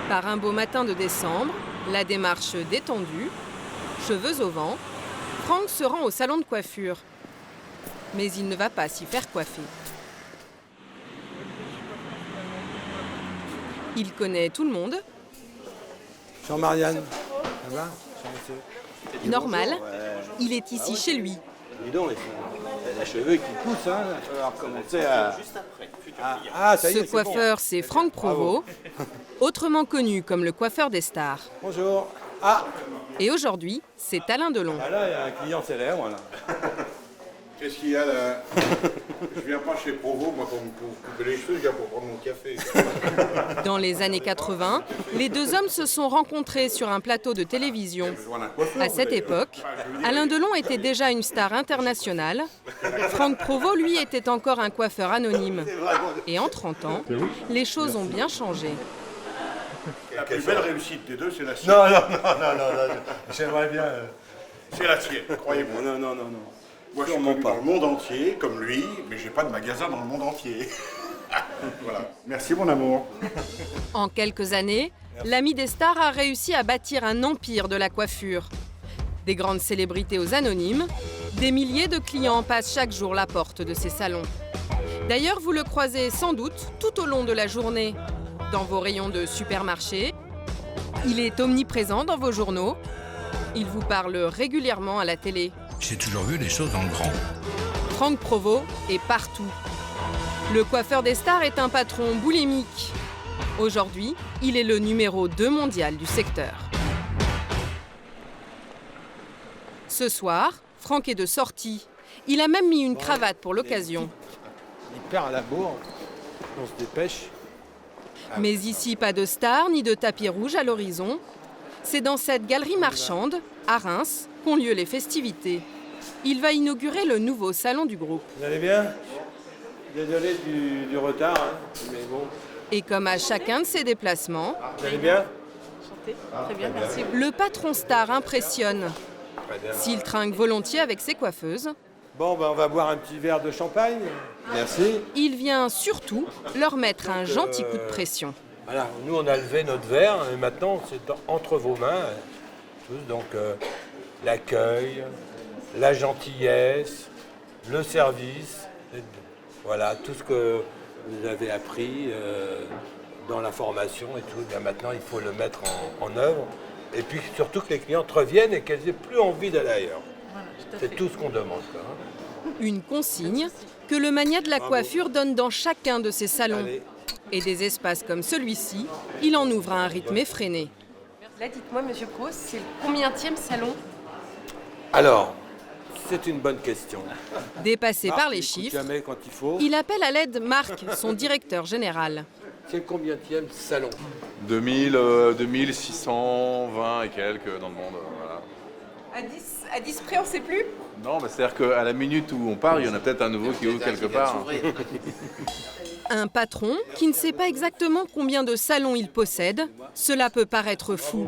Par un beau matin de décembre, la démarche détendue, cheveux au vent, Franck se rend au salon de coiffure. Mais il ne va pas s'y faire coiffer. Il connaît tout le monde. Jean-Marianne, ça va? Normal, il est ici chez lui. Dis donc, il y a des cheveux qui poussent, hein. Il va falloir commencer à... ça y est, Ce coiffeur, c'est Franck Provost, autrement connu comme le coiffeur des stars. Bonjour. Et aujourd'hui, c'est Alain Delon. Là, il y a un client célèbre, là. Qu'est-ce qu'il y a là? Je viens pas chez Provo, moi, pour me couper les cheveux, je viens pour prendre mon café. Dans les années 80, les deux hommes se sont rencontrés sur un plateau de télévision. À cette époque, Alain Delon était déjà une star internationale. Franck Provost, lui, était encore un coiffeur anonyme. Et en 30 ans, les choses ont bien changé. La plus belle réussite des deux, c'est la sienne. Non, j'aimerais bien... C'est la sienne, croyez-moi. Non. Moi, je suis connu dans le monde entier, comme lui, mais j'ai pas de magasin dans le monde entier. Voilà. Merci, mon amour. En quelques années, l'ami des stars a réussi à bâtir un empire de la coiffure. Des grandes célébrités aux anonymes, des milliers de clients passent chaque jour la porte de ces salons. D'ailleurs, vous le croisez sans doute tout au long de la journée, dans vos rayons de supermarché. Il est omniprésent dans vos journaux. Il vous parle régulièrement à la télé. J'ai toujours vu les choses en grand. Franck Provost est partout. Le coiffeur des stars est un patron boulimique. Aujourd'hui, il est le numéro 2 mondial du secteur. Ce soir, Franck est de sortie. Il a même mis une cravate pour l'occasion. Il perd à la bourre, on se dépêche. Mais ici, pas de stars ni de tapis rouge à l'horizon. C'est dans cette galerie marchande, à Reims, qu'ont lieu les festivités. Il va inaugurer le nouveau salon du groupe. Vous allez bien? Désolé du retard, hein, mais bon. Et comme à chacun de ses déplacements, Vous allez bien? Très bien, merci. le patron star impressionne. S'il trinque volontiers avec ses coiffeuses, Bon, on va boire un petit verre de champagne. Merci. il vient surtout leur mettre un gentil coup de pression. Voilà, nous on a levé notre verre et maintenant c'est entre vos mains. Donc l'accueil, la gentillesse, le service, voilà, tout ce que vous avez appris dans la formation et tout. Bien maintenant il faut le mettre en œuvre. Et puis surtout que les clientes reviennent et qu'elles aient plus envie d'aller ailleurs. Voilà, C'est tout ce qu'on demande, quoi, hein. Une consigne que le mania de la coiffure donne dans chacun de ses salons. Allez. Et des espaces comme celui-ci, il en ouvre à un rythme effréné. Là, dites-moi, Monsieur Proust, c'est le combienième salon? Alors, c'est une bonne question. Dépassé par les Il écoute chiffres, jamais quand il faut. il appelle à l'aide Marc, son directeur général. C'est le combienième salon? 2620 et quelques dans le monde. Voilà. À 10 près, on ne sait plus? Non, mais c'est-à-dire qu'à la minute où on part, il y en a peut-être un nouveau qui ouvre quelque part. Un patron qui ne sait pas exactement combien de salons il possède, cela peut paraître fou.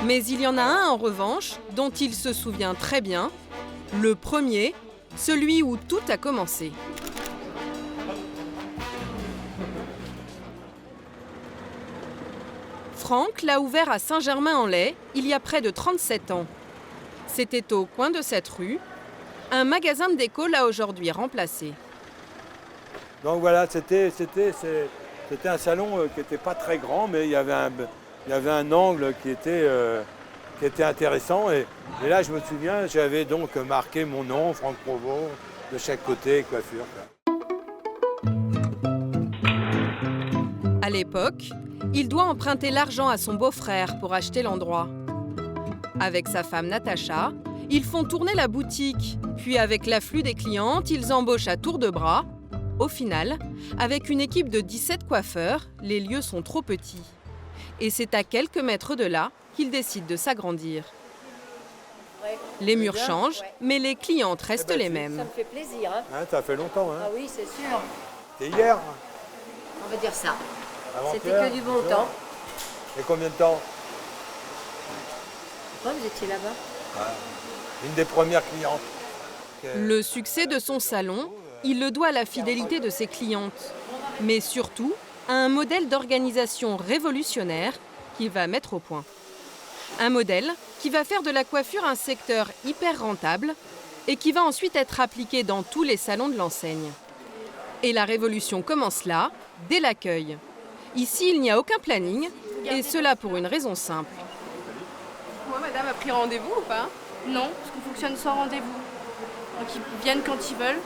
Mais il y en a un en revanche dont il se souvient très bien, le premier, celui où tout a commencé. Franck l'a ouvert à Saint-Germain-en-Laye il y a près de 37 ans. C'était au coin de cette rue. Un magasin de déco l'a aujourd'hui remplacé. Donc voilà, c'était un salon qui n'était pas très grand, mais il y avait un angle qui était intéressant. Et là, je me souviens, j'avais donc marqué mon nom, Franck Provost, de chaque côté, coiffure. À l'époque, il doit emprunter l'argent à son beau-frère pour acheter l'endroit. Avec sa femme Natacha, ils font tourner la boutique. Puis avec l'afflux des clientes, ils embauchent à tour de bras. Au final, avec une équipe de 17 coiffeurs, les lieux sont trop petits. Et c'est à quelques mètres de là qu'ils décident de s'agrandir. Les murs changent, mais les clientes restent les mêmes. Ça me fait plaisir. Hein. Hein, ça fait longtemps, hein? Ah oui, c'est sûr. C'était hier? On va dire ça. C'était Avant-hier, que du bon non? temps. Et combien de temps? Pourquoi vous étiez là-bas? Une des premières clientes. Le succès de son salon, il le doit à la fidélité de ses clientes. Mais surtout, a un modèle d'organisation révolutionnaire qu'il va mettre au point. Un modèle qui va faire de la coiffure un secteur hyper rentable et qui va ensuite être appliqué dans tous les salons de l'enseigne. Et la révolution commence là, dès l'accueil. Ici, il n'y a aucun planning, et cela pour une raison simple. Moi, madame a pris rendez-vous ou pas? Non, parce qu'on fonctionne sans rendez-vous. Donc ils viennent quand ils veulent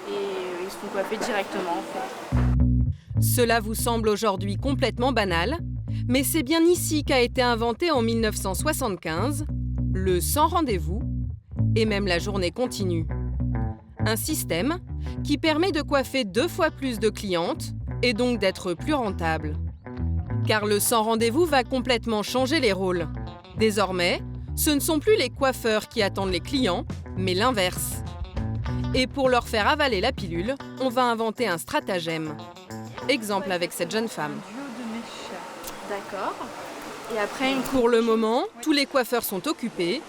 et ils se font coiffer directement en fait. Cela vous semble aujourd'hui complètement banal, mais c'est bien ici qu'a été inventé en 1975 le sans rendez-vous et même la journée continue. Un système qui permet de coiffer 2 fois plus de clientes et donc d'être plus rentable. Car le sans rendez-vous va complètement changer les rôles. Désormais, ce ne sont plus les coiffeurs qui attendent les clients, mais l'inverse. Et pour leur faire avaler la pilule, on va inventer un stratagème. Exemple avec cette jeune femme. D'accord. Et après Pour le moment, tous les coiffeurs sont occupés.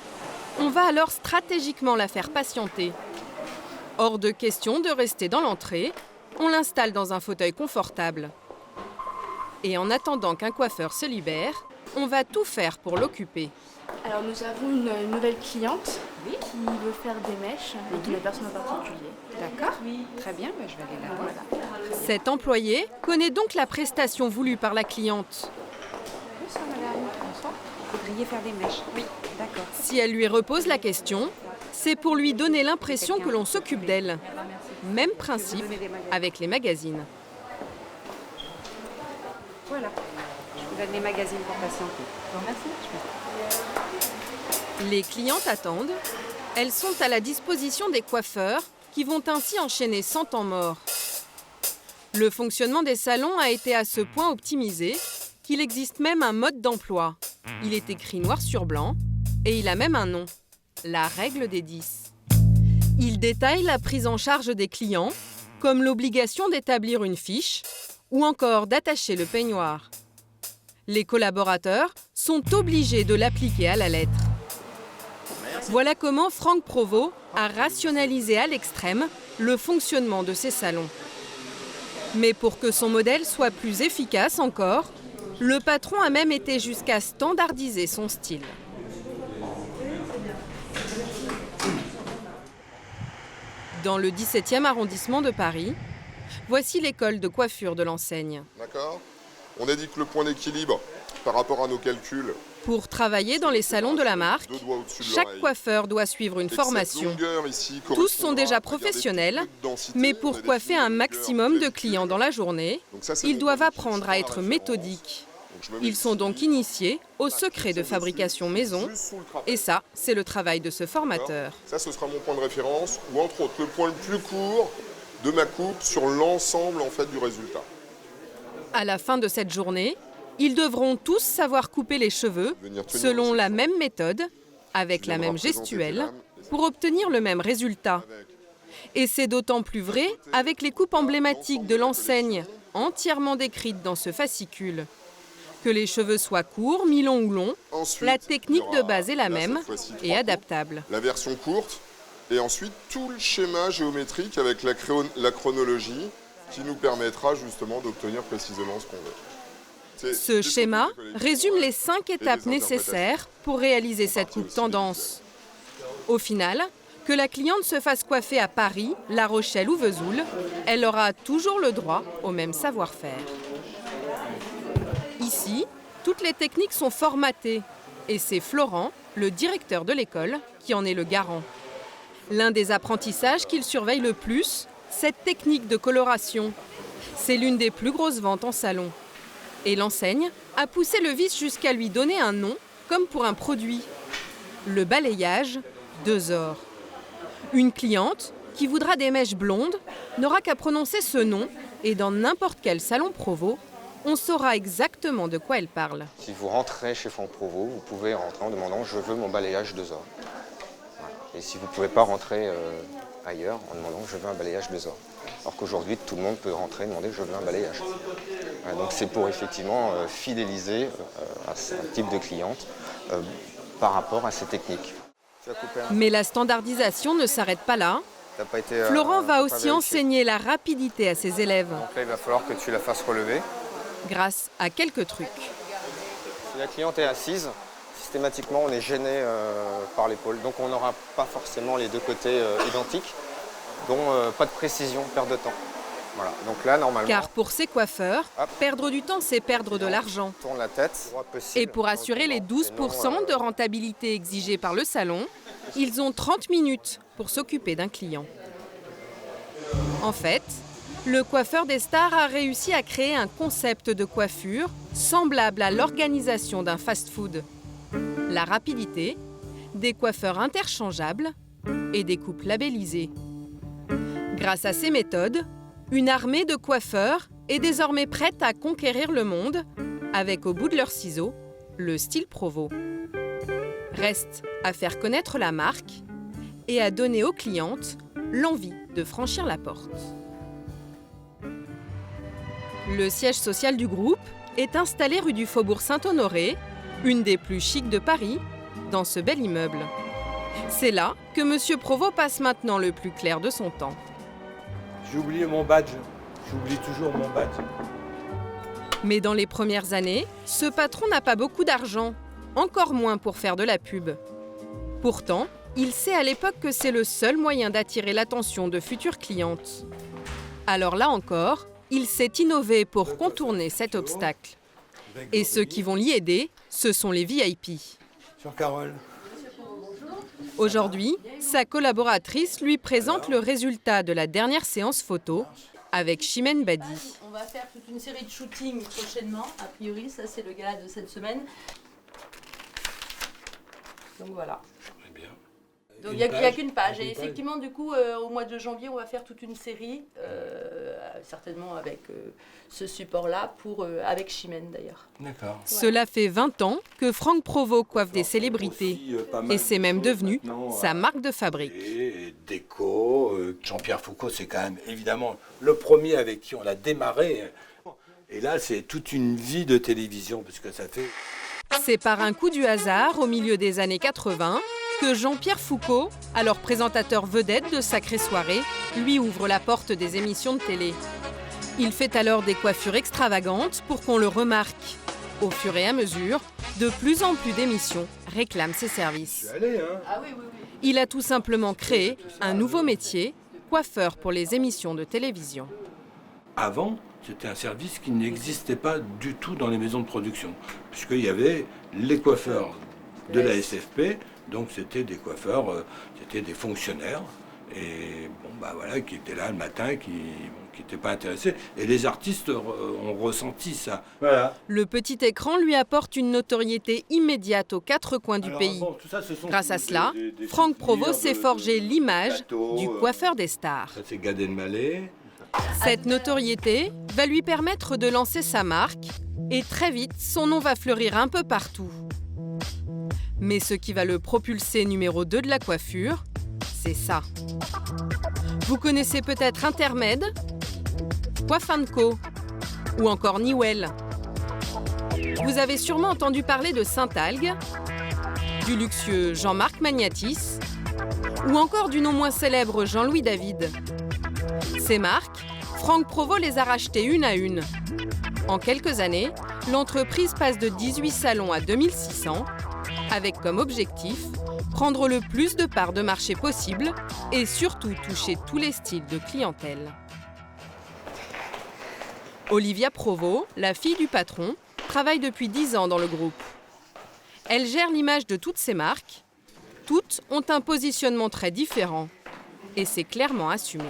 On va alors stratégiquement la faire patienter. Hors de question de rester dans l'entrée, on l'installe dans un fauteuil confortable. Et en attendant qu'un coiffeur se libère, on va tout faire pour l'occuper. Alors nous avons une nouvelle cliente qui veut faire des mèches et qui n'a personne en particulier. D'accord, très bien, je vais aller la voir. Cet employé connaît donc la prestation voulue par la cliente. Bonsoir madame, bonsoir. Vous voudriez faire des mèches? Oui, d'accord. Si elle lui repose la question, c'est pour lui donner l'impression que l'on s'occupe d'elle. Même principe avec les magazines. Voilà, je vous donne les magazines pour patienter. Bon, merci. Les clientes attendent. Elles sont à la disposition des coiffeurs qui vont ainsi enchaîner sans temps mort. Le fonctionnement des salons a été à ce point optimisé qu'il existe même un mode d'emploi. Il est écrit noir sur blanc et il a même un nom, la règle des 10. Il détaille la prise en charge des clients, comme l'obligation d'établir une fiche ou encore d'attacher le peignoir. Les collaborateurs sont obligés de l'appliquer à la lettre. Voilà comment Franck Provost a rationalisé à l'extrême le fonctionnement de ces salons. Mais pour que son modèle soit plus efficace encore, le patron a même été jusqu'à standardiser son style. Dans le 17e arrondissement de Paris, voici l'école de coiffure de l'enseigne. D'accord. On indique le point d'équilibre par rapport à nos calculs. Pour travailler dans les salons de la marque, chaque coiffeur doit suivre une formation. Tous sont déjà professionnels, mais pour coiffer un maximum de clients dans la journée, ils doivent apprendre à être méthodiques. Ils sont donc initiés au secret de fabrication maison, et ça, c'est le travail de ce formateur. Ça, ce sera mon point de référence, ou entre autres, le point le plus court de ma coupe sur l'ensemble en fait, du résultat. À la fin de cette journée, ils devront tous savoir couper les cheveux selon la même méthode, avec la même gestuelle, pour obtenir le même résultat. Et c'est d'autant plus vrai avec les coupes emblématiques de l'enseigne, entièrement décrites dans ce fascicule. Que les cheveux soient courts, mi-longs ou longs, la technique de base est la même et adaptable. La version courte, et ensuite tout le schéma géométrique avec la chronologie qui nous permettra justement d'obtenir précisément ce qu'on veut. Ce schéma résume les 5 étapes nécessaires pour réaliser cette coupe tendance. Au final, que la cliente se fasse coiffer à Paris, La Rochelle ou Vesoul, elle aura toujours le droit au même savoir-faire. Ici, toutes les techniques sont formatées et c'est Florent, le directeur de l'école, qui en est le garant. L'un des apprentissages qu'il surveille le plus, cette technique de coloration. C'est l'une des plus grosses ventes en salon. Et l'enseigne a poussé le vice jusqu'à lui donner un nom, comme pour un produit. Le balayage 2OR. Une cliente qui voudra des mèches blondes n'aura qu'à prononcer ce nom et dans n'importe quel salon Provost, on saura exactement de quoi elle parle. Si vous rentrez chez Franck Provost, vous pouvez rentrer en demandant « je veux mon balayage 2OR ». Et si vous ne pouvez pas rentrer ailleurs en demandant « je veux un balayage 2OR ». Alors qu'aujourd'hui, tout le monde peut rentrer et demander « je veux un balayage ». Donc c'est pour effectivement fidéliser à ce type de cliente par rapport à ces techniques. Mais la standardisation ne s'arrête pas là. Florent va aussi enseigner la rapidité à ses élèves. Donc là, il va falloir que tu la fasses relever. grâce à quelques trucs. Si la cliente est assise, systématiquement on est gêné par l'épaule. Donc on n'aura pas forcément les deux côtés identiques, donc pas de précision, perte de temps. Voilà. Donc là, normalement... Car pour ces coiffeurs, perdre du temps, c'est perdre de l'argent. Tourne la tête. Et pour assurer les 12% de rentabilité exigés par le salon, ils ont 30 minutes pour s'occuper d'un client. En fait, le coiffeur des stars a réussi à créer un concept de coiffure semblable à l'organisation d'un fast-food. La rapidité, des coiffeurs interchangeables et des coupes labellisées. Grâce à ces méthodes, une armée de coiffeurs est désormais prête à conquérir le monde avec au bout de leurs ciseaux le style Provo. Reste à faire connaître la marque et à donner aux clientes l'envie de franchir la porte. Le siège social du groupe est installé rue du Faubourg Saint-Honoré, une des plus chics de Paris, dans ce bel immeuble. C'est là que M. Provo passe maintenant le plus clair de son temps. J'ai oublié mon badge. J'oublie toujours mon badge. Mais dans les premières années, ce patron n'a pas beaucoup d'argent, encore moins pour faire de la pub. Pourtant, il sait à l'époque que c'est le seul moyen d'attirer l'attention de futures clientes. Alors là encore, il sait innover pour contourner cet obstacle. Et ceux qui vont l'y aider, ce sont les VIP. Sur Carole. Aujourd'hui, sa collaboratrice lui présente le résultat de la dernière séance photo avec Chimène Badi. On va faire toute une série de shootings prochainement. A priori, ça c'est le gala de cette semaine. Donc voilà. Donc il n'y a qu'une page. Et effectivement, du coup, au mois de janvier, on va faire toute une série, certainement avec ce support-là, avec Chimène d'ailleurs. D'accord. Cela fait 20 ans que Franck Provo coiffe des célébrités. Et c'est même devenu sa marque de fabrique. Et déco, Jean-Pierre Foucault, c'est quand même évidemment le premier avec qui on a démarré. Et là, c'est toute une vie de télévision, parce que ça fait... C'est par un coup du hasard, au milieu des années 80, que Jean-Pierre Foucault, alors présentateur vedette de Sacrée Soirée, lui ouvre la porte des émissions de télé. Il fait alors des coiffures extravagantes pour qu'on le remarque. Au fur et à mesure, de plus en plus d'émissions réclament ses services. Il a tout simplement créé un nouveau métier, coiffeur pour les émissions de télévision. Avant, c'était un service qui n'existait pas du tout dans les maisons de production, puisqu'il y avait les coiffeurs de la SFP, donc c'était des coiffeurs, c'était des fonctionnaires, et bon, bah voilà, qui étaient là le matin, qui n'étaient pas intéressés. Et les artistes ont ressenti ça. Voilà. Le petit écran lui apporte une notoriété immédiate aux quatre coins du pays. Bon, ça, grâce à cela, Franck Provo s'est forgé l'image du coiffeur des stars. Ça, c'est Gad Elmaleh. Cette notoriété va lui permettre de lancer sa marque et très vite, son nom va fleurir un peu partout. Mais ce qui va le propulser numéro 2 de la coiffure, c'est ça. Vous connaissez peut-être Intermed, Coiffanco ou encore Newell. Vous avez sûrement entendu parler de Saint-Algue, du luxueux Jean-Marc Magnatis ou encore du non moins célèbre Jean-Louis David. Ces marques, Franck Provo les a rachetées une à une. En quelques années, l'entreprise passe de 18 salons à 2600, avec comme objectif prendre le plus de parts de marché possible et surtout toucher tous les styles de clientèle. Olivia Provo, la fille du patron, travaille depuis 10 ans dans le groupe. Elle gère l'image de toutes ces marques. Toutes ont un positionnement très différent et c'est clairement assumé.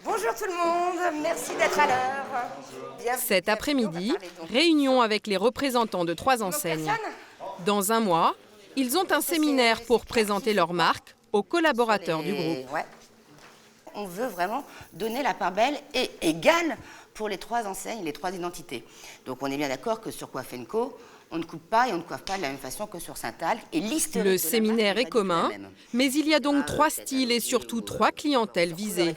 Bonjour tout le monde, merci d'être à l'heure. Cet après-midi, réunion avec les représentants de 3 enseignes. Dans un mois, ils ont un séminaire pour présenter leur marque aux collaborateurs du groupe. Ouais. On veut vraiment donner la part belle et égale pour les 3 enseignes, les 3 identités. Donc on est bien d'accord que sur Coiffanco, On ne coupe pas et on ne coiffe pas de la même façon que sur Saint-Algue. Et l'historique Le de la séminaire marque est pas du tout commun, la même. mais il y a donc 3 styles et surtout 3 clientèles visées.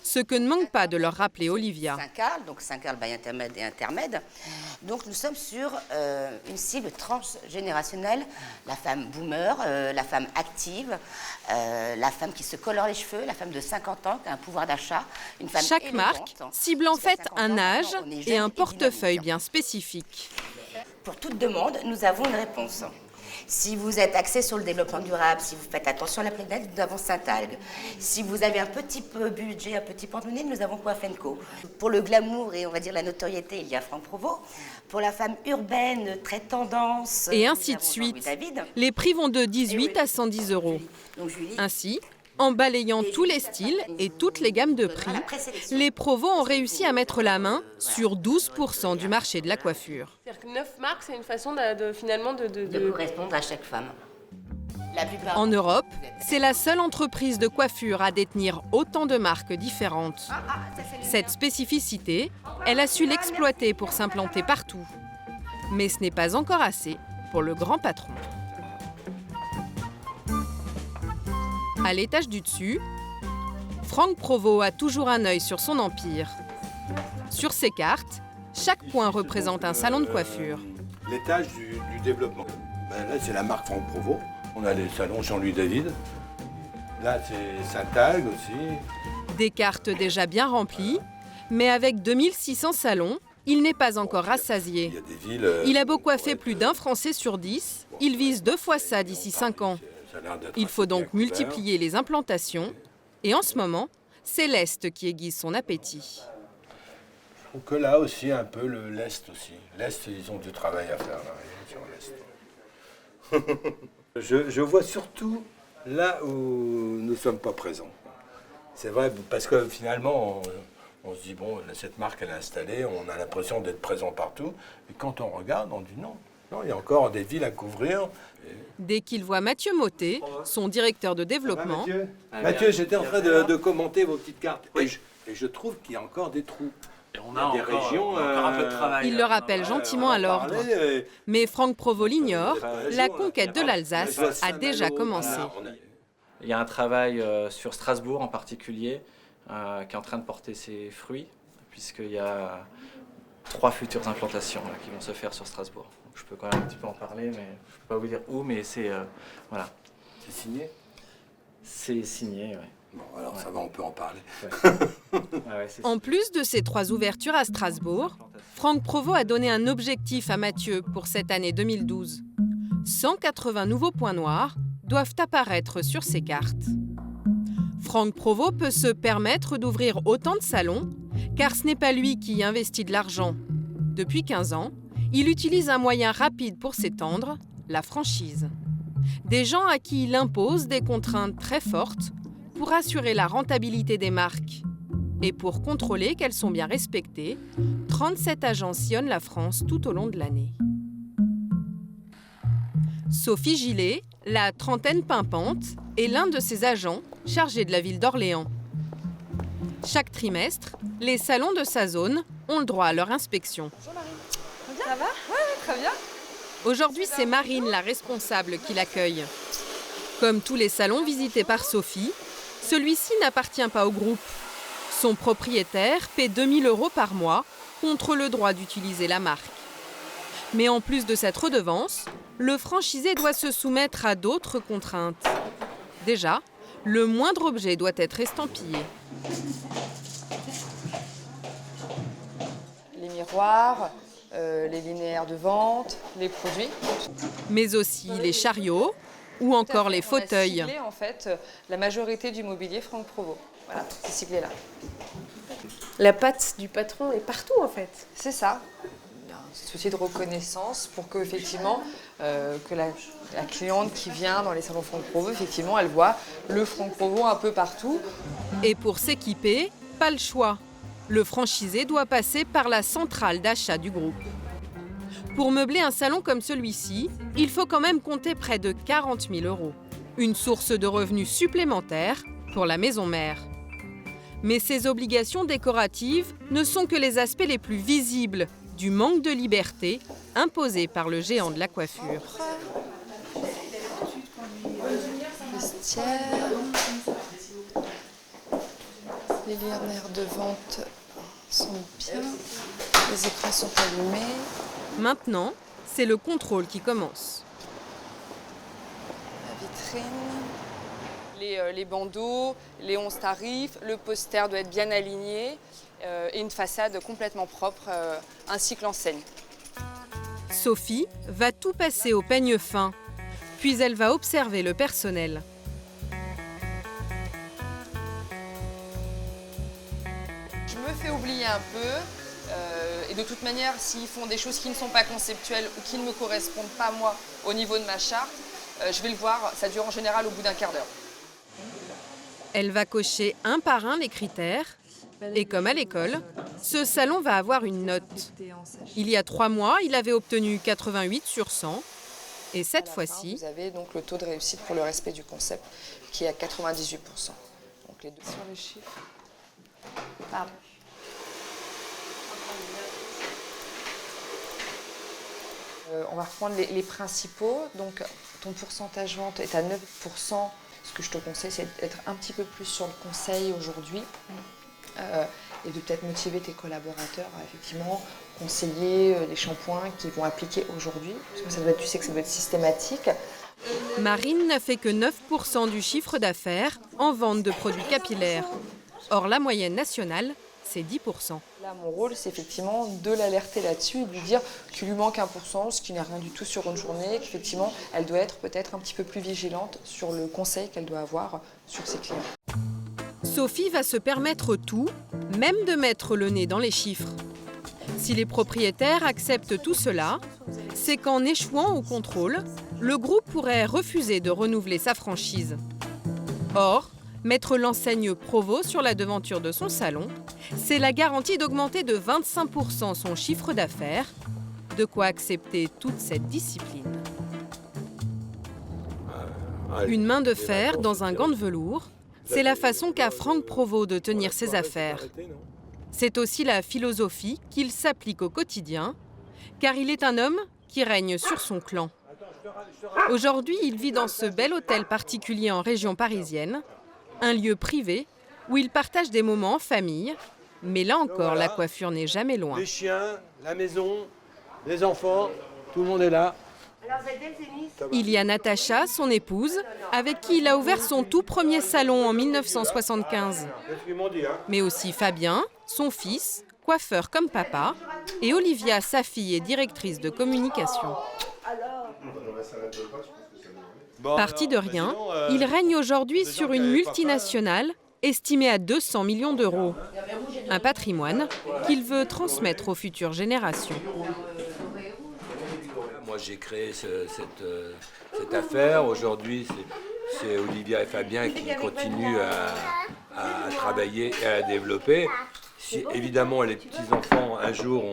Ce que ne manque pas de leur rappeler Olivia. Saint-Carl, donc Saint-Carl by intermède et intermède. Donc nous sommes sur une cible transgénérationnelle. La femme boomer, la femme active, la femme qui se colore les cheveux, la femme de 50 ans qui a un pouvoir d'achat, une femme Chaque élégante. marque cible en fait un âge et un portefeuille bien spécifique. Pour toute demande, nous avons une réponse. Si vous êtes axé sur le développement durable, si vous faites attention à la planète, nous avons Saint-Algue. Si vous avez un petit peu budget, un petit porte-monnaie, nous avons Coiffe & Co. Pour le glamour et on va dire la notoriété, il y a Franck Provost. Pour la femme urbaine, très tendance, et ainsi de suite. Les prix vont de 18 à 110 €. Ainsi, en balayant tous les styles et toutes les gammes de prix, les Provost ont réussi à mettre la main sur 12% du marché de la coiffure. C'est-à-dire que 9 marques, c'est une façon finalement de correspondre à chaque femme. En Europe, c'est la seule entreprise de coiffure à détenir autant de marques différentes. Cette spécificité, elle a su l'exploiter pour s'implanter partout. Mais ce n'est pas encore assez pour le grand patron. À l'étage du dessus, Franck Provost a toujours un œil sur son empire. Sur ses cartes, chaque point représente un salon de coiffure. L'étage du développement. Là, c'est la marque Franck Provost. On a les salons Jean-Louis David. Là, c'est Saint-Algue aussi. Des cartes déjà bien remplies, mais avec 2600 salons, il n'est pas encore rassasié. Il a beau coiffer plus d'un Français sur 10, il vise 2 fois ça d'ici 5 ans. Il faut donc multiplier les implantations. Et en ce moment, c'est l'Est qui aiguise son appétit. Je trouve que là aussi, un peu l'Est aussi. L'Est, ils ont du travail à faire là, sur l'Est. je vois surtout là où nous ne sommes pas présents. C'est vrai, parce que finalement, on se dit, bon, cette marque, elle est installée, on a l'impression d'être présent partout. Et quand on regarde, on dit non. Non, il y a encore des villes à couvrir. Dès qu'il voit Mathieu Mottet, son directeur de développement... Mathieu, j'étais en train de commenter vos petites cartes. Oui. Et je trouve qu'il y a encore des trous. Et on a des régions, un peu de travail. Il le rappelle gentiment à l'ordre. Mais Franck Provost l'ignore, la conquête de l'Alsace a déjà commencé. Il y a un travail sur Strasbourg en particulier qui est en train de porter ses fruits, puisqu'il y a 3 futures implantations là, qui vont se faire sur Strasbourg. Donc, je peux quand même un petit peu en parler, mais je ne peux pas vous dire où, mais c'est... voilà. C'est signé? C'est signé, oui. Bon, alors ça va, on peut en parler. En plus de ces 3 ouvertures à Strasbourg, Franck Provost a donné un objectif à Mathieu pour cette année 2012. 180 nouveaux points noirs doivent apparaître sur ses cartes. Franck Provost peut se permettre d'ouvrir autant de salons, car ce n'est pas lui qui investit de l'argent. Depuis 15 ans, il utilise un moyen rapide pour s'étendre, la franchise. Des gens à qui il impose des contraintes très fortes pour assurer la rentabilité des marques. Et pour contrôler qu'elles sont bien respectées, 37 agents sillonnent la France tout au long de l'année. Sophie Gillet, la trentaine pimpante, est l'un de ces agents chargés de la ville d'Orléans. Chaque trimestre, les salons de sa zone ont le droit à leur inspection. Bonjour Marine. Ça va ? Oui, très bien. Aujourd'hui, c'est Marine, la responsable, qui l'accueille. Comme tous les salons visités par Sophie, celui-ci n'appartient pas au groupe. Son propriétaire paie 2 000 € par mois contre le droit d'utiliser la marque. Mais en plus de cette redevance, le franchisé doit se soumettre à d'autres contraintes. Déjà, le moindre objet doit être estampillé. Les miroirs, les linéaires de vente, les produits. Mais aussi les chariots ou encore les fauteuils. On a ciblé en fait la majorité du mobilier Franck Provost. Voilà, c'est ciblé là. La patte du patron est partout en fait. C'est ça. Il y a un souci de reconnaissance pour que effectivement que la cliente qui vient dans les salons Franck Provost, effectivement, elle voit le Franck Provost un peu partout. Et pour s'équiper, pas le choix. Le franchisé doit passer par la centrale d'achat du groupe. Pour meubler un salon comme celui-ci, il faut quand même compter près de 40 000 €. Une source de revenus supplémentaires pour la maison mère. Mais ces obligations décoratives ne sont que les aspects les plus visibles du manque de liberté imposé par le géant de la coiffure. Vestiaire. Les luminaires de vente sont bien. Les écrans sont allumés. Maintenant, c'est le contrôle qui commence. La vitrine. Les bandeaux, les 11 tarifs, le poster doit être bien aligné et une façade complètement propre, ainsi que l'enseigne. Sophie va tout passer au peigne fin, puis elle va observer le personnel. Je me fais oublier un peu et de toute manière, s'ils font des choses qui ne sont pas conceptuelles ou qui ne me correspondent pas moi au niveau de ma charte, je vais le voir, ça dure en général au bout d'un quart d'heure. Elle va cocher un par un les critères. Et comme à l'école, ce salon va avoir une note. Il y a 3 mois, il avait obtenu 88 sur 100. Et cette fois-ci... Vous avez donc le taux de réussite pour le respect du concept qui est à 98%. Donc les deux sur les chiffres. Pardon. On va reprendre les principaux. Donc ton pourcentage vente est à 9%. Ce que je te conseille, c'est d'être un petit peu plus sur le conseil aujourd'hui et de peut-être motiver tes collaborateurs à effectivement conseiller les shampoings qu'ils vont appliquer aujourd'hui. Parce que tu sais que ça doit être systématique. Marine n'a fait que 9% du chiffre d'affaires en vente de produits capillaires. Or, la moyenne nationale, c'est 10%. Là, mon rôle, c'est effectivement de l'alerter là-dessus et de lui dire qu'il lui manque 1%, ce qui n'est rien du tout sur une journée, qu'effectivement, elle doit être peut-être un petit peu plus vigilante sur le conseil qu'elle doit avoir sur ses clients. Sophie va se permettre tout, même de mettre le nez dans les chiffres. Si les propriétaires acceptent tout cela, c'est qu'en échouant au contrôle, le groupe pourrait refuser de renouveler sa franchise. Or, mettre l'enseigne Provo sur la devanture de son salon, c'est la garantie d'augmenter de 25% son chiffre d'affaires, de quoi accepter toute cette discipline. Une main de fer dans un gant de velours, c'est la façon qu'a Franck Provo de tenir ses affaires. C'est aussi la philosophie qu'il s'applique au quotidien, car il est un homme qui règne sur son clan. Aujourd'hui, il vit dans ce bel hôtel particulier en région parisienne, un lieu privé où il partage des moments en famille, mais là encore, la coiffure n'est jamais loin. Les chiens, la maison, les enfants, tout le monde est là. Il y a Natacha, son épouse, avec qui il a ouvert son tout premier salon en 1975. Mais aussi Fabien, son fils, coiffeur comme papa, et Olivia, sa fille et directrice de communication. Parti de rien, il règne aujourd'hui sur une multinationale estimée à 200 millions d'euros. Un patrimoine qu'il veut transmettre aux futures générations. Moi, j'ai créé cette affaire. Aujourd'hui, c'est Olivia et Fabien qui continuent à travailler et à la développer. Si évidemment les petits-enfants un jour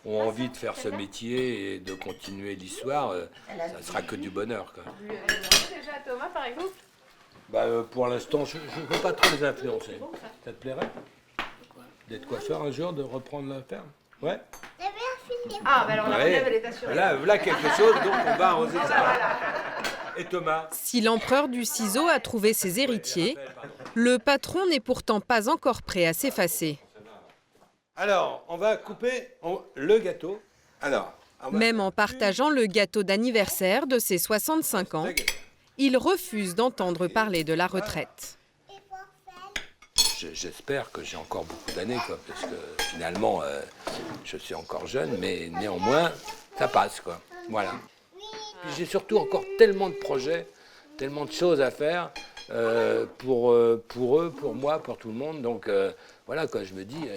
ont envie de faire ce métier et de continuer l'histoire, ça sera que du bonheur, quoi. Déjà Thomas par exemple. Pour l'instant, je ne veux pas trop les influencer. Ça te plairait d'être coiffeur un jour, de reprendre l'affaire? Ouais. Ah, alors la relève, elle est assurée. Voilà quelque chose, donc on va arroser ça. Et Thomas? Si l'empereur du ciseau a trouvé ses héritiers, le patron n'est pourtant pas encore prêt à s'effacer. Alors, on va couper le gâteau. Même en partageant le gâteau d'anniversaire de ses 65 ans, il refuse d'entendre parler de la retraite. J'espère que j'ai encore beaucoup d'années, parce que finalement, je suis encore jeune, mais néanmoins, ça passe, quoi. Voilà. Puis j'ai surtout encore tellement de projets, tellement de choses à faire pour eux, pour moi, pour tout le monde. Donc voilà, quoi, je me dis,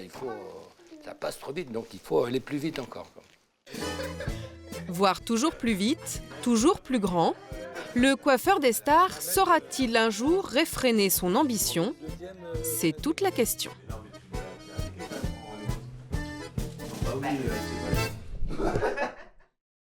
ça passe trop vite, donc il faut aller plus vite encore, quoi. Voire toujours plus vite, toujours plus grand, le coiffeur des stars saura-t-il un jour réfréner son ambition? C'est toute la question. Ah oui, c'est vrai.